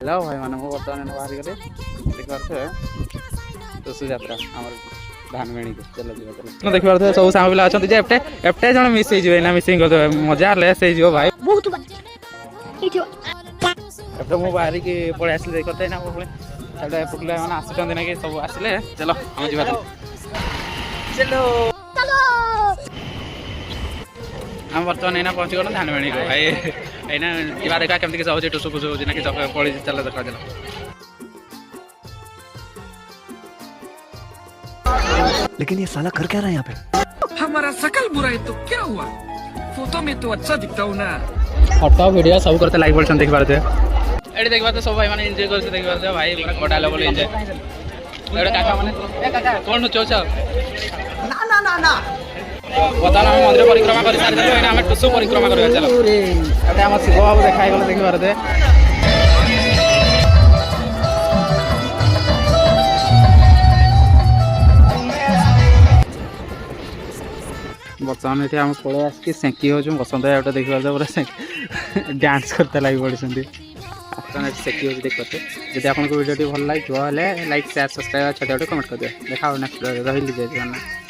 Hello भाई मैंने बर्तमान बाहर गले देखिए तुसु यात्रा आमर धान बेणी को चलो चलो देखि पारथे सब साम पिला अछंती जे एफटे जण मिस हे जिवे ना मिसिंग कर मजा लेस हे जिवो भाई बहुत एफटे मो बाहर की पळे आसले देखते ना पळे एफटे पुकले माने आछंती ना कि सब आसले चलो हम जिबा चलो हम बर्तमान एना पहुंच गलो धान बेणी को भाई एना जीवा देखा केमति के सब टुसु कुसु होजी ना कि पळे चलो देखा चलो लेकिन ये साला कर क्या रहा है यहाँ पे? हमारा सकल बुराई तो क्या हुआ? फोटो में तो अच्छा दिखता हूँ ना। फोटो वीडियो सब करते लाइक बोलछन देख पारते एडी देख पारते सब भाई माने एन्जॉय करते देख पारते भाई पूरा गोटा लेवल एन्जॉय एडा काका माने ए काका कोन चोच ना ना ना ना बताना हम मंदिर परिक्रमा करि सारी देलो एना हम टुसु परिक्रमा करबा चलो एटा हम शिव बाबू देखाइ गलो देख पारते बर्तमान ये आम पड़े आसिक सेंकी हो बसंत गोटे देखिए पूरा डांस करते लगी पड़ी सेकी हो देखते जब आपको वीडियो भल लगे लाइक शेयर सब्सक्राइब छोटे छोटे कमेंट कर दिया देखा नेक्स्ट रही जय जगन्नाथ।